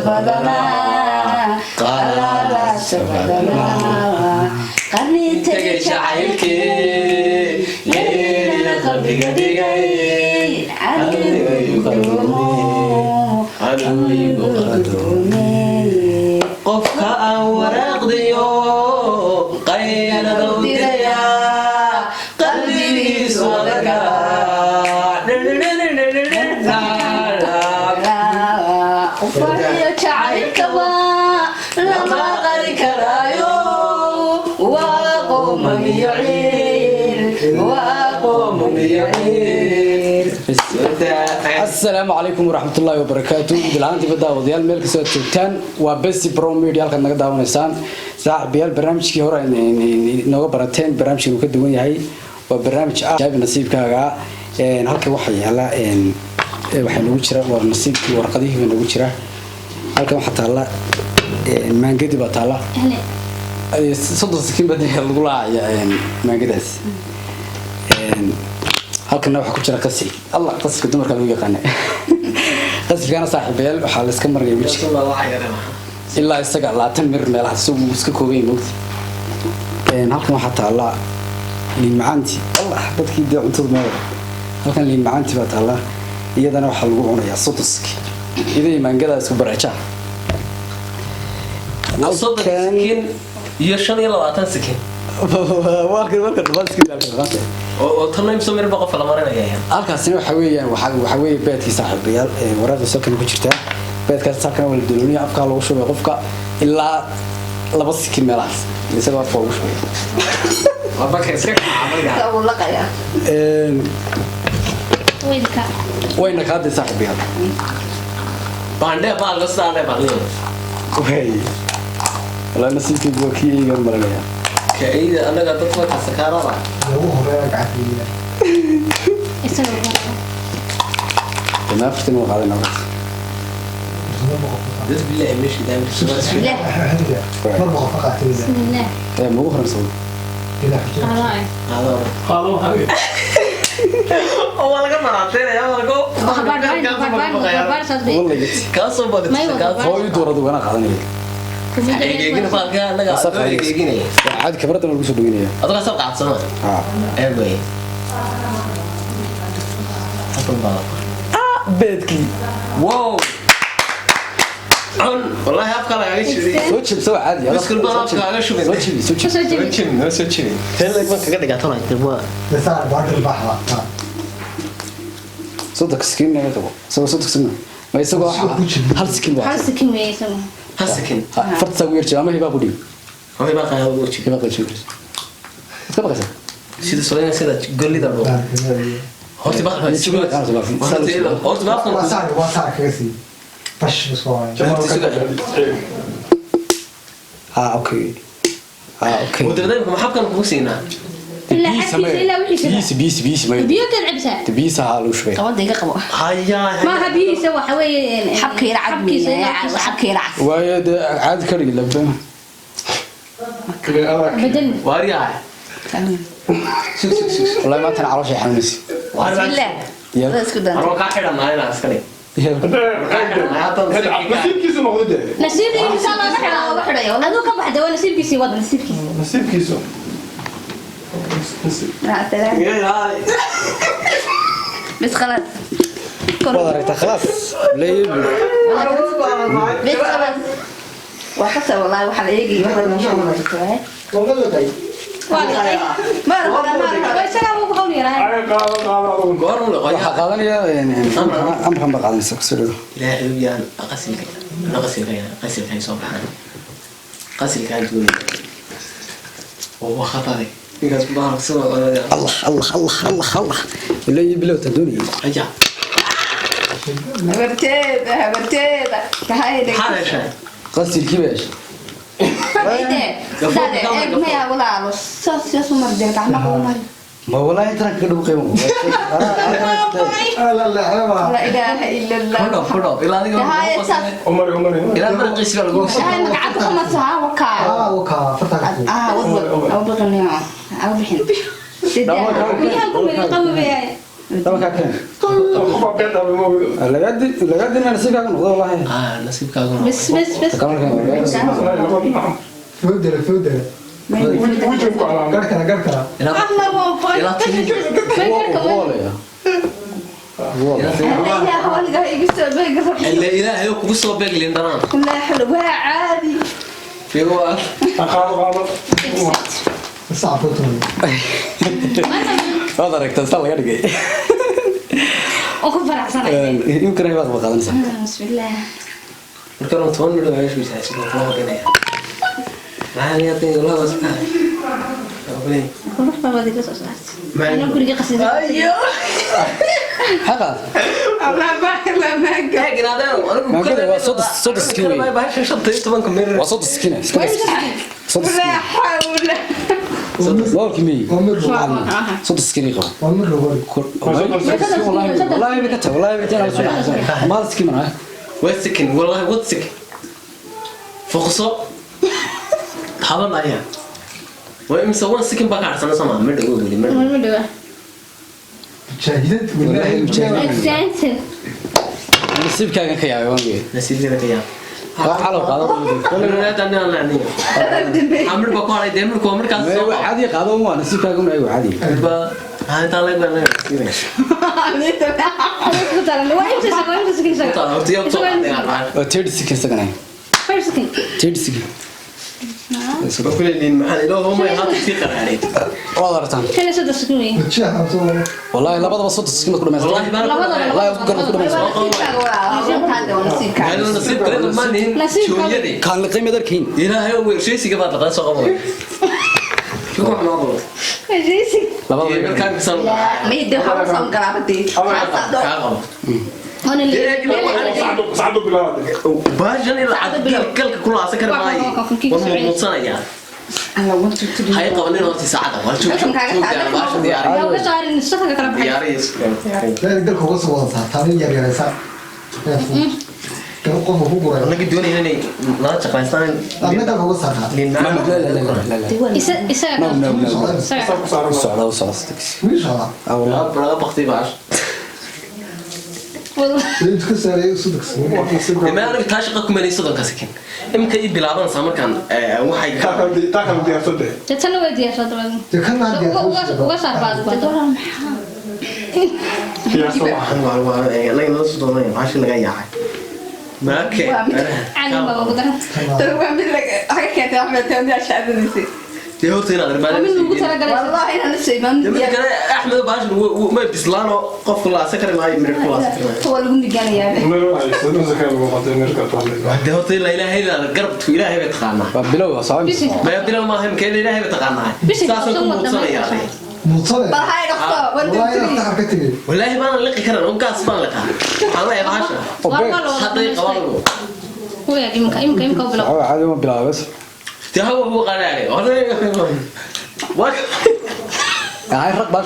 شفدنا قلال شفدنا قرني تجي عيلك ليل قلبي قديقي عدوي قدومي قفك أوراق ديو قيل دوديا قلبي سوالك وفرية شعرك لما قرك رايو وقوم بيعير وقوم بيعير. السلام عليكم ورحمة الله وبركاته. دلعني بدأ وضيال ملك سوى تلتان وبس بروميديا كان نقدر ونسان صاحب بيال برنامج كي هو نوع برتين برنامج نقدر هاي وبرنامج جايب نصيب كاغا هالك وحي هلا waxay nagu jira war nasiibkii warqadihii nagu jira halkan waxa taala maangadi ba taala ay soddon sakin badii lagu laacay maangadaas halkan waxa ku jira qasi allah qaska dumarka lagu yaqaan qaskana saaxiibeel waxa la iska margay wijiga ilaa isaga 20 mir meelaha soo iska koobay moogti halkan waxa taala liin macaanti allah dadkii cuntada meel halkan liin macaanti ba taala iyadana waxa lagu cunayaa sodoski iday maangada isku baraja sodoski iyo 25 sakin warka dhabaski dalka oo tanay soo mirba qof la marinaya halkaasina waxa weeye beedkii saaxiibayaal warada sakin ku jirta beedkaas sakan wala duulniya afka lagu shubay qofka ilaa 2 sakin meelahaas isagoo afka lagu shubay waba ka iska caamilaya oo la qaya وين كادي صاحبي هذا باندي بالغ ساده بالغ وهي والله نسيت بوكي يوم مريا كايد انا قد طلعت سكاره هو هراك عفيله ما فتنوا هذا النوع بس بالله مش دايما لا مرة فقط بسم الله طيب مو خرج صوت كده هذا خلاص حبيبي هو لقى مراتين يا مرقو والله كاسو بدت هو يدور دوغنا قادني حقيقين فالكا لقى حقيقين عاد كبرت ما لو دوغنيا ادغا سب قاد سما ايوه بيتكي واو والله افكار على شيء سوتش بسوي عادي بس كل ما افكار على شو سوتش هلا ما كذا قاعد تبغى بس بعد البحر صدق سكين ما تبغى سوى صدق سكين ما يسوى هل سكين هل سكين ما يسوى هل سكين فرت سوير شيء ما هي بابودي هو هي بقى هو شيء هي بقى شيء كم قصة سيد سوينا سيد قول لي دابو هورتي بقى هورتي بقى واسع كرسي باش مسوي اوكي اوكي ودردايمكم حبكم كوسينا بيس ما بيو تلعبها تبيس هالو شوي قبل دقيقة قبل هيا ما هبيه يسوي حوي حبك يلعب حبك يلعب وايد عاد كري لبنا بدل واريا والله ما تنعرف شيء حمسي بسم الله يلا اسكت ده انا قاعد معانا عسكري نسيبكيس موجودة نسيبك إن شاء الله بحرة يا ولد كم واحدة ولا نسيبك وضع نسيبكيس لا سلام بس خلاص والله خلاص ليه بس خلاص وحسب والله واحد يجي واحد من شو ما قادني يعني أمهم بقادني سكسر لا يبيان غسل كان صباحا غسل كان تقول وهو خطري يقص بارك سوا الله ولا يبلو تدوني أجا برتيدة كهاي هذا شيء قصدي كيفاش ما يا ولا صوص مرجع عمره ما والله ترى كده قيمه لا لا إله إلا الله كله إلى هذه عمري إلى ما قيس ولا قوس هاي مقعد خمسة وكا وكا فتح أو بغني أو بحين بيها كم اللي قوي بيها تمام كان كم Kuma beenta ma moodo. laga dina nasiibka ku noqdo wallahi nasiibkaagu بس بس بس Fodere. Wujud ku ala garkana. احنا هو ilaa timi لا هو اللي قاعد يقص بيقص ila ilaahay kugu soo beeglin dhanaan لا حلو عادي fiigo Qaado. Saafo. waad aragtaa sal laga dhigay وكل فرع سنة يمكن ay waad qaadanaysaa بسم الله markaan 10 midho ay isku saaysan oo loo ganaya maxaan yahay loo wastaa abay كل فرع بدي قصص أنا كل قصص ayo haqa الله ما ما ee ginaadeen ma gada waa sod skin ma baasha 15 mir waa sod skin sod لا skin حول loo kimi sod skin qaba والله بكتب والله بكتب ما سكين معاه وسكن والله وسك فقصو حاول عليها ويمسوون سكن بقى عشان سما مدغو لي ما دوا Jahilad أحسنت nasiibkaaga ka yaabay waan geey نسيب لي كيا wax xalal qaado ولا تاني انا ني عمر بقى على دمر كومر كان سو عادي qaado waa nasiibkaaga ma ay caadi با هاي طالع بنا oo 30 seconds sagana 30 seconds بقول لي محل لو هم يحطوا في قراري waad aragtaan والله labadaba sod skin ku dhameeyay والله ما والله ku garab ku dhameeyay انا نصيب كده ما نين شو يدي kaan la qiimo darkiin ilaahay oo shey siga baad laqan soo qabo ku wax ma qabo labadaba kan san ka qabo Saado bilaad. baajan ila cadgalka kula askar maay waa muudsanaya hay qabanin horti saacada waa joog baajan diyaariyay Dalka uga soo wada taariin yar yaraysa. Kan qof ku guray. anaga doonayna inay la shaqaystaan Annaga uga saarta. ninna لا لا لا لا لا no socda socda Insha Allah. والله baraga baqti baash Inta ka saaray sudagsan. ma anaga taashiqa kuma leeyso dadka sakin imka ay bilaaban samarkan waxay ka Taakal diyaasade. Kan aan waxaan waa laga la soo doonay baash laga yaacay maake dee horta inaad arbaan أحمد باش ما بيسلانه قف الله سكر معي من الكلاس ده هو طيب لا إله إلا القرب إلهي بتقانا بلو صعب ما يبدو ما هم كان إلهي بتقانا ساسا كم متصل يا أخي متصل. والله ما نلقي كرنا وقاس ما لقى الله يا باشا حتى يقوله عادي ما بلا بس ده هو قناعي هاي رق باش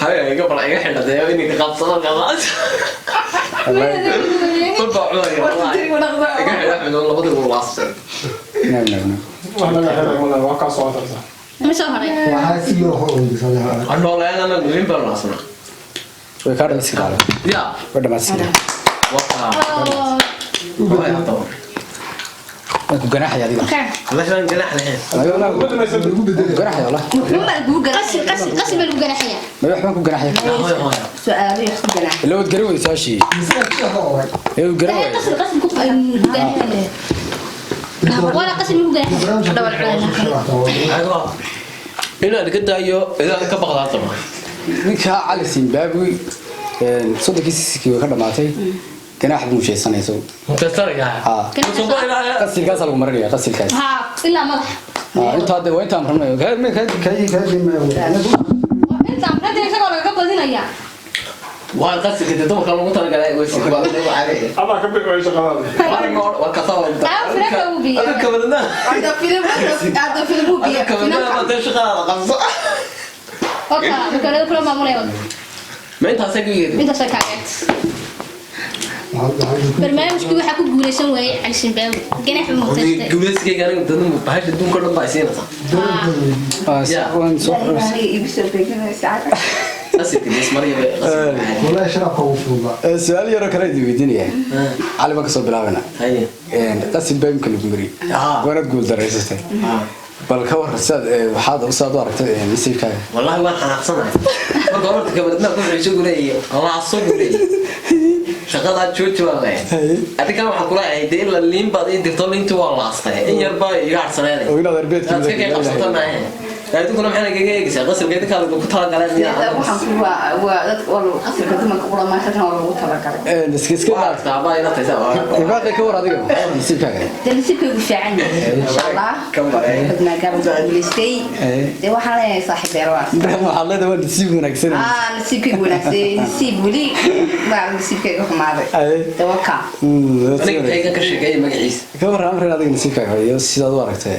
هاي قبل أي حد ده إني قاعد صار قاعد طبعا والله قاعد أحمد والله بدي والله نعم نعم Waxaa si loo horumariyay. أنا والله أنا نقولين بالراسنا ويكاد مسك على يا وده مسك والله يا طول ku ganaxay adiga ليش أنا جناح الحين ayo la ganaxay والله ما يحبك ku ganaxay لو تقروي ساشي لو تقروي ولا قسم أيوة هنا كده أيوه إذا أنا كبقى طبعا ninka cali Zimbabwe sodonkiisii way ka dhamaatay ganax buu sheesanayso مكسر يا qasilkaas lagu marinaya qasilkaas ها إلا مضح inta hadda waa inta marnay ka أنت عم تدري شغلة قبل هنا يا وقص كده دم كانوا متنا قاعد ويسي بعدين عليه Allah ka bixiyo shaqadaada. وكثر تعرف لك أبوبي هذا كمان هذا فيلم هذا كمان ما تشغل قصة أوكي كده كل ما مولي ما أنت هسقي أنت سكاكت برنامج كده حكوا جوليشن وعي على الشباب جناح المختلف جولس كي كانوا بدهم بحاجة بدهم كلهم بايسين صح waan soo qasilka ismariya والله شرف وفوضى su-aal yaroo kale idin weydiinaya cali baan kasoo bilaabana qasil baa imka lagu mariyey waanaad guul daraysatay bal ka war waxaad u aragtay nasiibkaaga wallahi waan xanaaqsanahay marka horta gabadhna ku xisho guleeyay Allah soo guleeyay shaqada jooji wallahi adiga waxaan kula ahayd in la liin baad in dirto liintu waa laastay in yar baa iga harsaneeday oo inaad arbeedkii dadka ka qabsatanahay aydu kuna maxay naga eegaysaa qasilkeeda kale ku tala galeen waxaan ku waa dadka oo qasilka dumarka qura ma shaqan oo lagu tala galay iska taaba ina taysaa ibaaqay ka war adiga nasiibkaaga dalisiibkaygu fiican insha Allah badna garan guuleystay de waxaan leeyahay saaxiibeero waxaad leedahay waa nasiib wanaagsan nasiibkaygu wanaagsan nasiib weli baa nasiibkaygu xumaaday tawakka aniga ka sheegay magaciisa ka war amrin adiga nasiibkaaga iyo sidaad u aragtay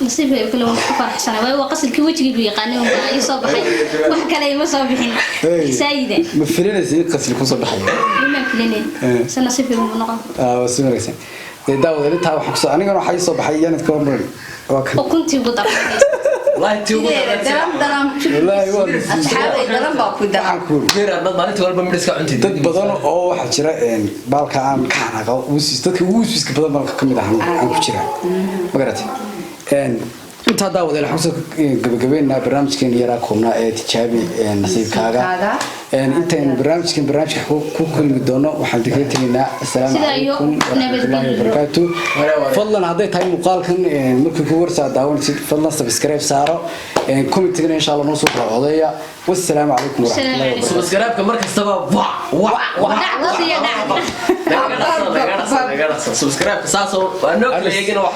nasiibkay kale waan ku faraxsanahay way waa qasilkii wajigiigu yaqaanay oo ay soo baxay wax kale ma soo bixin saayida ma filinaysa qasil ku soo baxay ma filinay nasiibkay ma noqon waa si wanaagsan daawada inta wax ku soo anigana waxa soo baxay yanad ka hormarin waa kan kuntii ugu daray wallahi tii ugu daram wallahi waa asxaabay daram baa ku daran geer dad maalintii walba midhiska cuntay dad badan oo waxa jira baalka aan ka xanaaqo dadka ugu wiiska badan baa kamid ah aan ku jira magaratay inta daawada la xuso gabagabeynaa barnaamijkeena yaraa koobnaa ee tijaabi nasiibkaaga intaan barnaamijka ku kulmi doono waxaan digay tagnaa assalaamu calaykum warahmatullaahi wabarakaatu fadlan hadday tahay muuqaalkan markii ku warsaa daawanaysid fadlan subscribe saaro commentigana insha Allah noo soo codeeya wassalaamu calaykum warahmatullaahi wabarakaatu subscribe-ka markastaba subscribe-ka saasoo waa noo kala eegin wax